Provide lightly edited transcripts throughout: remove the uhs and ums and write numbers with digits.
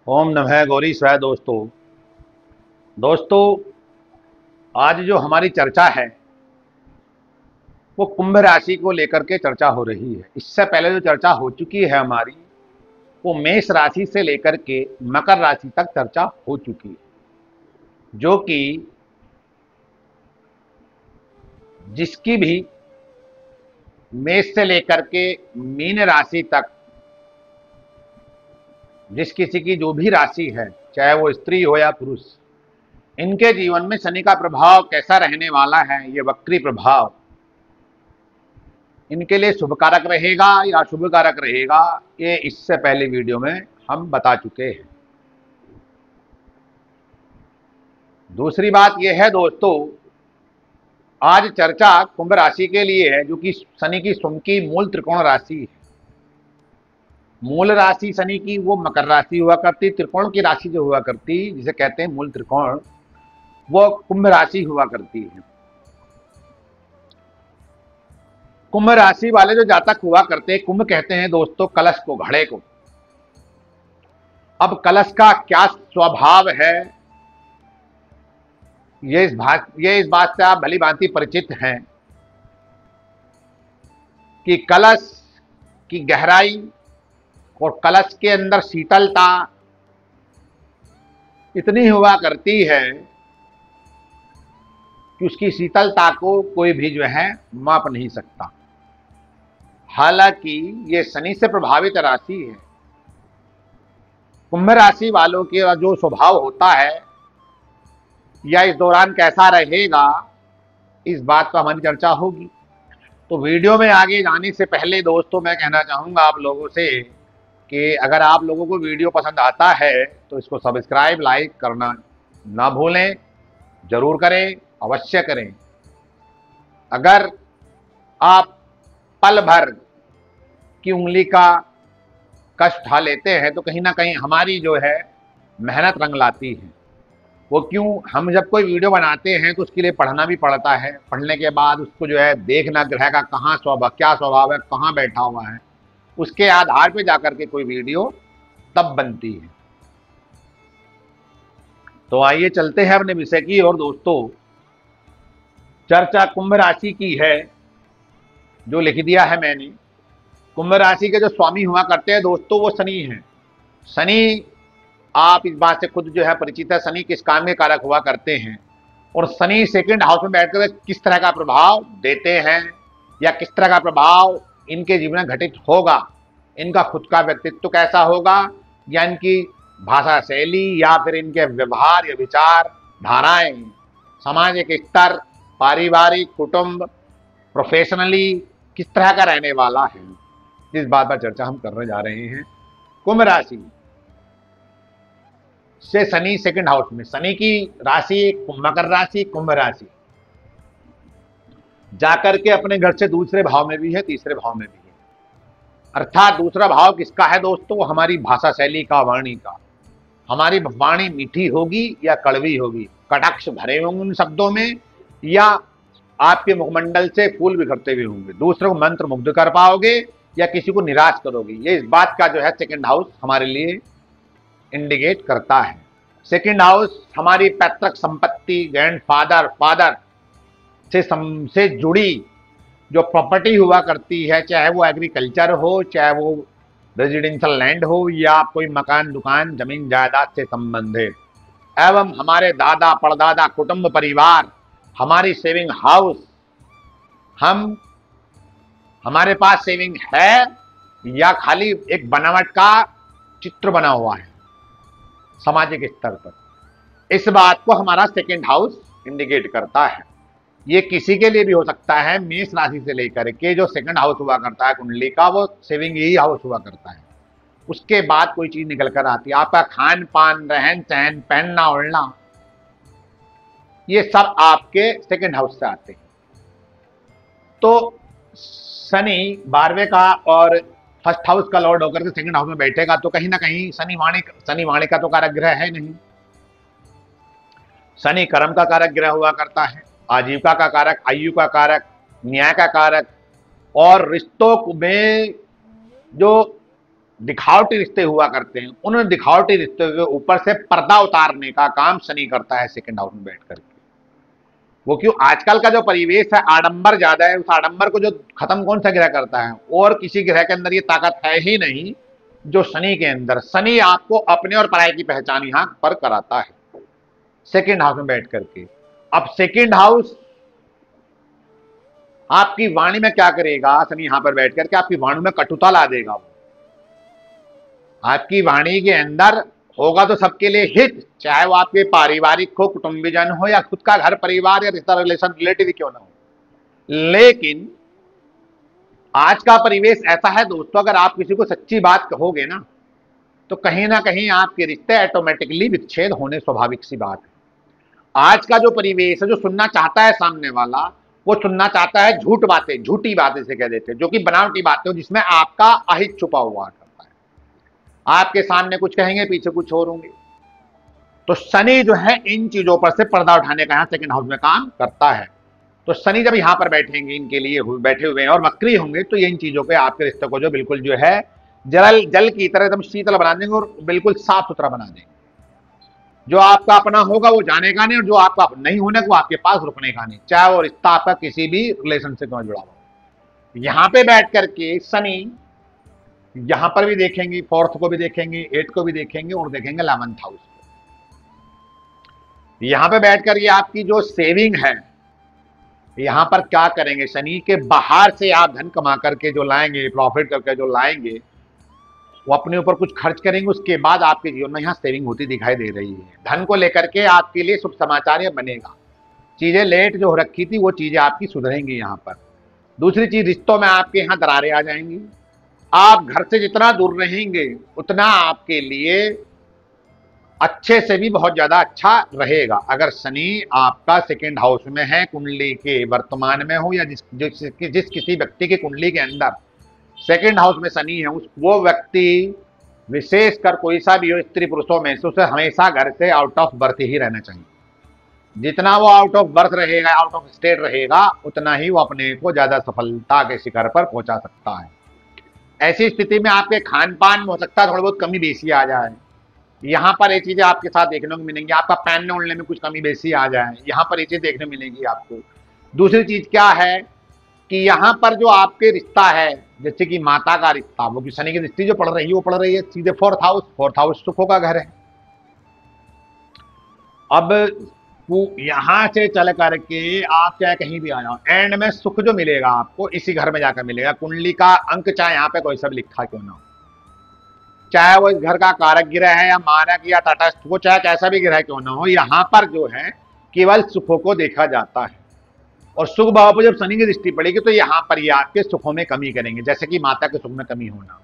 ओम नमः गौरी स्वाहा। दोस्तों, आज जो हमारी चर्चा है वो कुंभ राशि को लेकर के चर्चा हो रही है। इससे पहले जो चर्चा हो चुकी है हमारी, वो मेष राशि से लेकर के मकर राशि तक चर्चा हो चुकी है, जो कि जिसकी भी मेष से लेकर के मीन राशि तक जिस किसी की जो भी राशि है, चाहे वो स्त्री हो या पुरुष, इनके जीवन में शनि का प्रभाव कैसा रहने वाला है, ये वक्री प्रभाव इनके लिए शुभकारक रहेगा या अशुभकारक रहेगा, ये इससे पहले वीडियो में हम बता चुके हैं। दूसरी बात यह है दोस्तों, आज चर्चा कुंभ राशि के लिए है, जो कि शनि की स्वयं की मूल त्रिकोण राशि है। मूल राशि शनि की वो मकर राशि हुआ करती, त्रिकोण की राशि जो हुआ करती, जिसे कहते हैं मूल त्रिकोण, वो कुंभ राशि हुआ करती है। कुंभ राशि वाले जो जातक हुआ करते हैं, कुंभ कहते हैं दोस्तों कलश को, घड़े को। अब कलश का क्या स्वभाव है, ये इस बात से आप भली भांति परिचित हैं कि कलश की गहराई और कलश के अंदर शीतलता इतनी हुआ करती है कि उसकी शीतलता को कोई भी जो है माप नहीं सकता। हालांकि ये शनि से प्रभावित राशि है। कुंभ राशि वालों के जो स्वभाव होता है या इस दौरान कैसा रहेगा, इस बात पर हमारी चर्चा होगी। तो वीडियो में आगे जाने से पहले दोस्तों, मैं कहना चाहूंगा आप लोगों से कि अगर आप लोगों को वीडियो पसंद आता है तो इसको सब्सक्राइब लाइक करना ना भूलें, जरूर करें, अवश्य करें। अगर आप पल भर की उंगली का कष्ट उठा लेते हैं तो कहीं ना कहीं हमारी जो है मेहनत रंग लाती है। वो क्यों, हम जब कोई वीडियो बनाते हैं तो उसके लिए पढ़ना भी पड़ता है। पढ़ने के बाद उसको जो है देखना, ग्रह का कहाँ स्वभाव, क्या स्वभाव है, कहाँ बैठा हुआ है, उसके आधार पे जाकर के कोई वीडियो तब बनती है। तो आइए चलते हैं अपने विषय की और दोस्तों, चर्चा कुंभ राशि की है, जो लिख दिया है मैंने। कुंभ राशि के जो स्वामी हुआ करते हैं दोस्तों, वो शनि हैं। शनि, आप इस बात से खुद जो है परिचित है, शनि किस काम के कारक हुआ करते हैं, और शनि सेकंड हाउस में बैठकर किस तरह का प्रभाव देते हैं या किस तरह का प्रभाव इनके जीवन में घटित होगा, इनका खुद का व्यक्तित्व कैसा होगा, या इनकी भाषा शैली, या फिर इनके व्यवहार या विचार धाराएं, सामाजिक स्तर, पारिवारिक, कुटुंब, प्रोफेशनली किस तरह का रहने वाला है, इस बात पर चर्चा हम करने जा रहे हैं। कुंभ राशि से शनि सेकंड हाउस में, शनि की राशि मकर राशि, कुंभ राशि जाकर के अपने घर से दूसरे भाव में भी है, तीसरे भाव में भी है। अर्थात दूसरा भाव किसका है दोस्तों, हमारी भाषा शैली का, वाणी का। हमारी वाणी मीठी होगी या कड़वी होगी, कटाक्ष भरे होंगे उन शब्दों में, या आपके मुखमंडल से फूल बिखरते हुए होंगे, दूसरों को मंत्र मुग्ध कर पाओगे या किसी को निराश करोगे। ये इस बात का जो है सेकंड हाउस हमारे लिए इंडिकेट करता है। सेकंड हाउस हमारी पैतृक संपत्ति, ग्रैंडफादर, फादर से जुड़ी जो प्रॉपर्टी हुआ करती है, चाहे वो एग्रीकल्चर हो, चाहे वो रेजिडेंशियल लैंड हो, या कोई मकान, दुकान, जमीन जायदाद से संबंधित, एवं हमारे दादा परदादा, कुटुंब, परिवार, हमारी सेविंग हाउस, हमारे पास सेविंग है या खाली एक बनावट का चित्र बना हुआ है सामाजिक स्तर पर, इस बात को हमारा सेकंड हाउस इंडिकेट करता है। ये किसी के लिए भी हो सकता है। मेष राशि से लेकर के जो सेकंड हाउस हुआ करता है कुंडली का, वो सेविंग ही हाउस हुआ करता है। उसके बाद कोई चीज निकल कर आती है, आपका खान पान, रहन सहन, पहनना ओढ़ना, ये सब आपके सेकंड हाउस से आते हैं। तो शनि 12वें का और फर्स्ट हाउस का लॉर्ड होकर के सेकंड हाउस में बैठेगा, तो कहीं ना कहीं शनि वाणी का तो कारक ग्रह है नहीं। शनि कर्म का कारक ग्रह हुआ करता है, आजीविका का कारक, आयु का कारक, न्याय का कारक, और रिश्तों में जो दिखावटी रिश्ते हुआ करते हैं, उन दिखावटी रिश्तों के ऊपर से पर्दा उतारने का काम शनि करता है सेकंड हाउस में बैठ करके। वो क्यों, आजकल का जो परिवेश है आडंबर ज्यादा है, उस आडंबर को जो खत्म कौन सा ग्रह करता है, और किसी ग्रह के अंदर ये ताकत है ही नहीं जो शनि के अंदर। शनि आपको अपने और पराये की पहचान यहां पर कराता है सेकंड हाउस में बैठ करके। अब सेकंड हाउस आपकी वाणी में क्या करेगा, शनि यहां पर बैठ करके आपकी वाणी में कटुता ला देगा। वो आपकी वाणी के अंदर होगा तो सबके लिए हित, चाहे वो आपके पारिवारिक हो, कुटुंबीजन हो, या खुद का घर परिवार या रिश्ता रिलेशन रिलेटिव क्यों ना हो। लेकिन आज का परिवेश ऐसा है दोस्तों, अगर आप किसी को सच्ची बात कहोगे ना तो कहीं ना कहीं आपके रिश्ते ऑटोमेटिकली विच्छेद होने स्वाभाविक सी बात है। आज का जो परिवेश है, जो सुनना चाहता है सामने वाला, वो सुनना चाहता है झूठ बातें, झूठी बातें से कह देते हैं, जो कि बनावटी बातें हो, जिसमें आपका अहित छुपा हुआ करता है। आपके सामने कुछ कहेंगे, पीछे कुछ और होंगे। तो शनि जो है इन चीजों पर से पर्दा उठाने का यहाँ सेकंड हाउस में काम करता है। तो शनि जब यहाँ पर बैठेंगे, इनके लिए बैठे हुए हैं और वक्री होंगे, तो ये इन चीजों पे आपके रिश्ते को जो बिल्कुल जो है जल की तरह एकदम शीतल बना देंगे और बिल्कुल साफ सुथरा बना देंगे। जो आपका अपना होगा वो जाने का नहीं, और जो आपका नहीं होने को आपके पास रुकने का नहीं, चाहे वो रिश्ता आपका किसी भी रिलेशनशिप में जुड़ा हो। यहाँ पे बैठ करके शनि यहां पर भी देखेंगे, फोर्थ को भी देखेंगे, एट को भी देखेंगे, और देखेंगे 11th हाउस को। यहां पे बैठकर ये आपकी जो सेविंग है, यहां पर क्या करेंगे, शनि के बाहर से आप धन कमा करके जो लाएंगे, प्रॉफिट करके जो लाएंगे, वो अपने ऊपर कुछ खर्च करेंगे, उसके बाद आपके जीवन में यहाँ सेविंग होती दिखाई दे रही है। धन को लेकर के आपके लिए शुभ समाचार ये बनेगा। चीजें लेट जो हो रखी थी वो चीजें आपकी सुधरेंगी यहाँ पर। दूसरी चीज, रिश्तों में आपके यहाँ दरारें आ जाएंगी। आप घर से जितना दूर रहेंगे उतना आपके लिए अच्छे से भी बहुत ज्यादा अच्छा रहेगा। अगर शनि आपका सेकंड हाउस में है, कुंडली के वर्तमान में हो, या जिस किसी व्यक्ति की कुंडली के अंदर सेकंड हाउस में शनि है, वो व्यक्ति विशेषकर कोई सा भी हो, स्त्री पुरुषों में से, उसे हमेशा घर से आउट ऑफ बर्थ ही रहना चाहिए। जितना वो आउट ऑफ बर्थ रहेगा, आउट ऑफ स्टेट रहेगा, उतना ही वो अपने को ज्यादा सफलता के शिखर पर पहुंचा सकता है। ऐसी स्थिति में आपके खान पान में हो सकता है थोड़ी बहुत कमी बेसी आ जाए। यहाँ पर ये चीजें आपके साथ देखने को मिलेंगी। आपका पहनने ओढ़ने में कुछ कमी बेसी आ जाए, यहाँ पर ये चीज देखने मिलेगी आपको। दूसरी चीज क्या है कि यहाँ पर जो आपके रिश्ता है, जैसे कि माता का रिश्ता, वो कि शनि की दृष्टि जो पड़ रही है वो पड़ रही है सीधे फोर्थ हाउस सुखों का घर है। अब यहां से चल करके आप चाहे कहीं भी आ जाओ, एंड में सुख जो मिलेगा आपको इसी घर में जाकर मिलेगा। कुंडली का अंक चाहे यहाँ पे कोई सब लिखा क्यों ना हो, चाहे वो इस घर का कारक ग्रह है या मानक या तटस्थ, वो चाहे कैसा भी ग्रह क्यों ना हो, यहाँ पर जो है केवल सुखों को देखा जाता है। और सुख भाव पर जब शनि की दृष्टि पड़ेगी तो यहाँ पर ये आपके सुखों में कमी करेंगे, जैसे कि माता के सुख में कमी होना,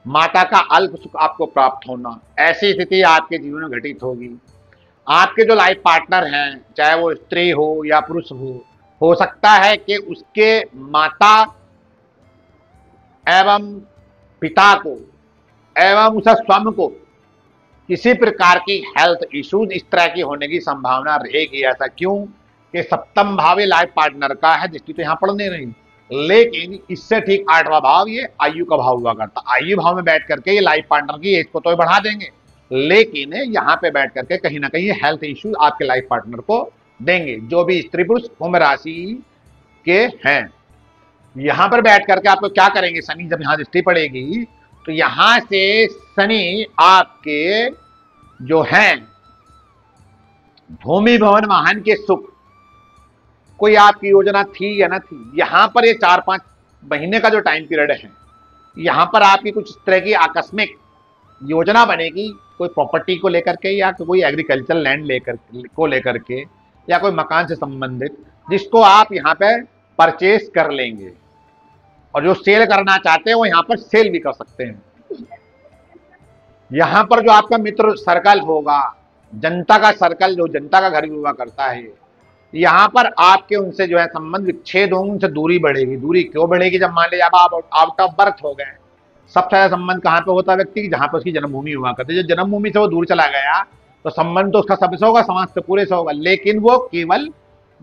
माता का अल्प सुख आपको प्राप्त होना, ऐसी स्थिति आपके जीवन में घटित होगी। आपके जो लाइफ पार्टनर हैं, चाहे वो स्त्री हो या पुरुष हो सकता है कि उसके माता एवं पिता को एवं उसे स्वयं को किसी प्रकार की हेल्थ इश्यूज इस तरह की होने की संभावना रहेगी। ऐसा क्यों कि सप्तम भाव ये लाइफ पार्टनर का है, दृष्टि तो यहाँ पड़ नहीं रही, लेकिन इससे ठीक 8वां भाव ये आयु का भाव हुआ करता। आयु भाव में बैठ करके ये लाइफ पार्टनर की एज को तो बढ़ा देंगे, लेकिन यहाँ पे बैठ करके कहीं ना कहीं हेल्थ इश्यूज आपके लाइफ पार्टनर को देंगे, जो भी स्त्री पुरुष कुंभ राशि के हैं। यहां पर बैठ करके आपको क्या करेंगे, शनि जब यहां दृष्टि पड़ेगी तो यहां से शनि आपके जो हैं भूमि भवन वाहन के सुख, कोई आपकी योजना थी या ना थी, यहां पर ये 4-5 महीने का जो टाइम पीरियड है, यहां पर आपकी कुछ इस तरह की आकस्मिक योजना बनेगी, कोई प्रॉपर्टी को लेकर के या कोई एग्रीकल्चर लैंड लेकर के या कोई मकान से संबंधित, जिसको आप यहाँ पे परचेस कर लेंगे। और जो सेल करना चाहते हैं वो यहाँ पर सेल भी कर सकते हैं। यहाँ पर जो आपका मित्र सर्कल होगा, जनता का सर्कल, जो जनता का घर भी हुआ करता है, यहाँ पर आपके उनसे जो है संबंध विच्छेद होंगे, उनसे दूरी बढ़ेगी। दूरी क्यों बढ़ेगी, जब मान लीजिए आप आउट ऑफ बर्थ हो गए। सबसे ज्यादा संबंध कहाँ पे होता है व्यक्ति की, जहां पर उसकी जन्मभूमि हुआ करती है। जब जन्मभूमि से वो दूर चला गया तो संबंध तो उसका सबसे होगा, समाज से पूरे से होगा, लेकिन वो केवल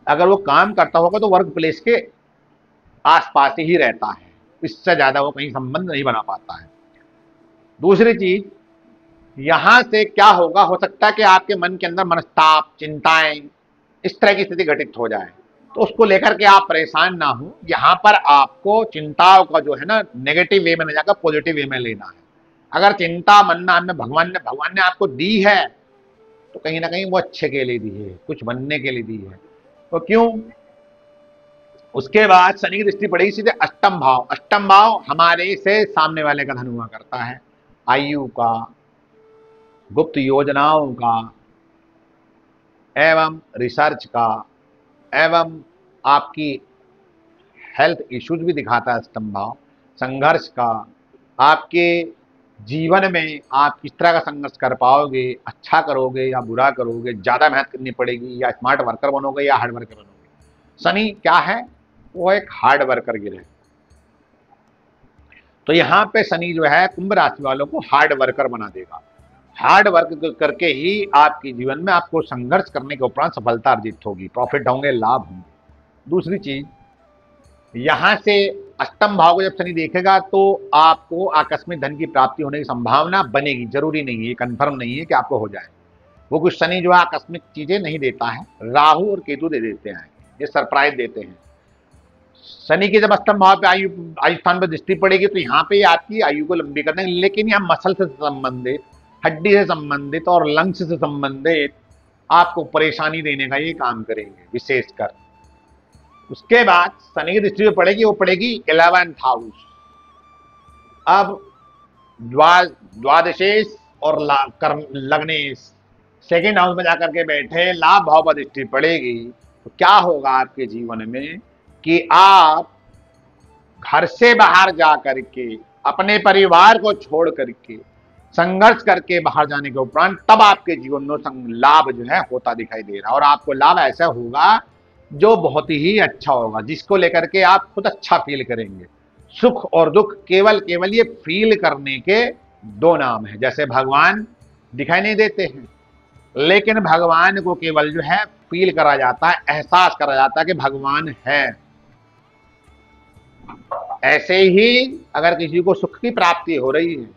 अगर वो काम करता होगा तो वर्क प्लेस के आसपास ही रहता है, इससे ज्यादा वो कहीं संबंध नहीं बना पाता है। दूसरी चीज, यहां से क्या होगा, हो सकता है कि आपके मन के अंदर मनस्ताप, चिंताएं, इस तरह की स्थिति घटित हो जाए, तो उसको लेकर के आप परेशान ना हो। यहां पर आपको चिंताओं का जो है ना नेगेटिव वे में न जाकर पॉजिटिव वे में लेना है। अगर चिंता मन में भगवान ने आपको दी है तो कहीं ना कहीं वो अच्छे के लिए दी है, कुछ बनने के लिए दी है। तो क्यों? उसके बाद शनि की दृष्टि पड़ेगी सीधे अष्टम भाव। अष्टम भाव हमारे से सामने वाले का धन हुआ करता है, आयु का, गुप्त योजनाओं का, एवं रिसर्च का, एवं आपकी हेल्थ इश्यूज भी दिखाता है अष्टम भाव। संघर्ष का, आपके जीवन में आप किस तरह का संघर्ष कर पाओगे, अच्छा करोगे या बुरा करोगे, ज्यादा मेहनत करनी पड़ेगी या स्मार्ट वर्कर बनोगे या हार्ड वर्कर बनोगे। शनि क्या है? वो एक हार्ड वर्कर गिरह। तो यहां पे शनि जो है कुंभ राशि वालों को हार्ड वर्कर बना देगा। हार्ड वर्क करके ही आपके जीवन में आपको संघर्ष करने के उपरांत सफलता अर्जित होगी, प्रॉफिट होंगे, लाभ होंगे। दूसरी चीज, यहां से अष्टम भाव को जब शनि देखेगा तो आपको आकस्मिक धन की प्राप्ति होने की संभावना बनेगी। जरूरी नहीं है, कंफर्म नहीं है कि आपको हो जाए। वो कुछ शनि जो है आकस्मिक चीजें नहीं देता है, राहु और केतु दे देते हैं, ये सरप्राइज देते हैं। शनि की जब अष्टम भाव पे आयु स्थान पर दृष्टि पड़ेगी तो यहाँ पे आपकी आयु को लंबी करने, लेकिन यहाँ मसल से संबंधित, हड्डी से संबंधित और लंग्स से संबंधित आपको परेशानी देने का ये काम करेंगे विशेषकर। उसके बाद शनि की दृष्टि पड़ेगी, वो पड़ेगी 11th हाउस। अब द्वादशेश और लग्नेश सेकेंड हाउस में जाकर के बैठे, लाभ भाव पर दृष्टि पड़ेगी तो क्या होगा आपके जीवन में कि आप घर से बाहर जा करके, अपने परिवार को छोड़ करके, संघर्ष करके बाहर जाने के उपरांत तब आपके जीवन में लाभ जो है होता दिखाई दे रहा है। और आपको लाभ ऐसा होगा जो बहुत ही अच्छा होगा, जिसको लेकर के आप खुद अच्छा फील करेंगे। सुख और दुख केवल ये फील करने के दो नाम है। जैसे भगवान दिखाई नहीं देते हैं, लेकिन भगवान को केवल जो है फील करा जाता है, एहसास करा जाता है कि भगवान है। ऐसे ही अगर किसी को सुख की प्राप्ति हो रही है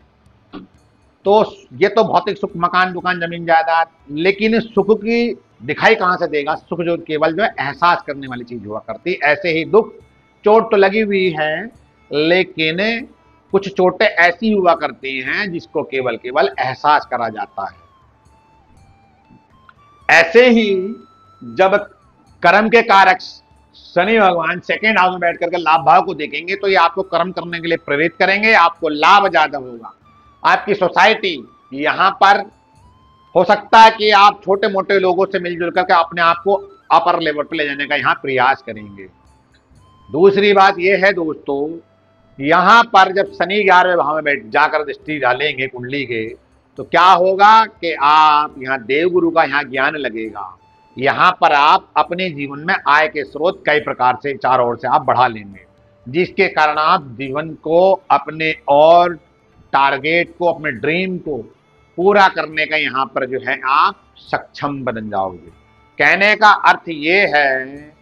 तो ये तो भौतिक सुख, मकान, दुकान, जमीन, जायदाद, लेकिन सुख की दिखाई कहां से देगा? सुख जो केवल जो है एहसास करने वाली चीज हुआ करती। ऐसे ही दुख, चोट तो लगी हुई है, लेकिन कुछ चोटें ऐसी हुआ करती हैं जिसको केवल एहसास करा जाता है। ऐसे ही जब कर्म के कारक शनि भगवान सेकेंड हाउस में बैठ करके लाभ भाव को देखेंगे तो ये आपको कर्म करने के लिए प्रेरित करेंगे, आपको लाभ ज्यादा होगा। आपकी सोसाइटी, यहां पर हो सकता है कि आप छोटे मोटे लोगों से मिलजुल करके अपने आप को अपर लेवल पर ले जाने का यहां प्रयास करेंगे। दूसरी बात यह है दोस्तों, यहां पर जब शनि 11वें भाव में बैठ जाकर दृष्टि डालेंगे कुंडली के, तो क्या होगा कि आप यहाँ देवगुरु का यहाँ ज्ञान लगेगा। यहाँ पर आप अपने जीवन में आय के स्रोत कई प्रकार से चारों ओर से आप बढ़ा लेंगे, जिसके कारण आप जीवन को, अपने और टारगेट को, अपने ड्रीम को पूरा करने का यहाँ पर जो है आप सक्षम बन जाओगे। कहने का अर्थ ये है,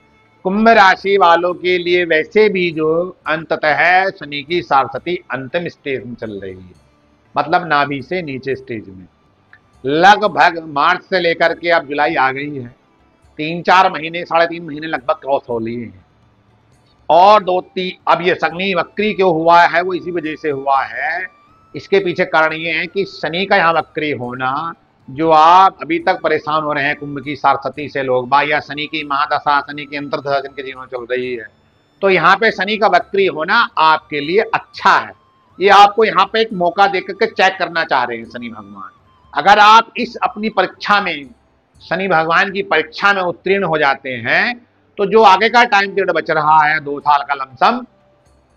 कुंभ राशि वालों के लिए वैसे भी जो अंततः शनि की सारस्वती अंतिम स्टेज में चल रही है, मतलब नाभि से नीचे स्टेज में, लगभग मार्च से लेकर के अब जुलाई आ गई है, 3-4 महीने, 3.5 महीने लगभग क्रॉस हो लिए हैं। और अब ये शनि वक्री क्यों हुआ है? वो इसी वजह से हुआ है। इसके पीछे कारण ये है कि शनि का यहाँ वक्री होना, जो आप अभी तक परेशान हो रहे हैं कुंभ की सारस्वती से लोग बा, या शनि की महादशा, शनि की अंतर्दशा जिनके जीवन में चल रही है, तो यहाँ पे शनि का वक्री होना आपके लिए अच्छा है। ये आपको यहाँ पे एक मौका देकर के चेक करना चाह रहे हैं शनि भगवान। अगर आप इस अपनी परीक्षा में, शनि भगवान की परीक्षा में उत्तीर्ण हो जाते हैं तो जो आगे का टाइम पीरियड बच रहा है 2 साल का लमसम,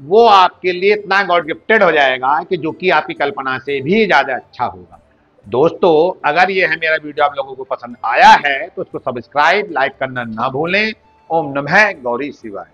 वो आपके लिए इतना गॉड गिफ्टेड हो जाएगा कि जो कि आपकी कल्पना से भी ज्यादा अच्छा होगा। दोस्तों, अगर ये है मेरा वीडियो आप लोगों को पसंद आया है तो उसको सब्सक्राइब, लाइक करना ना भूलें। ओम नमः गौरी शिवाय।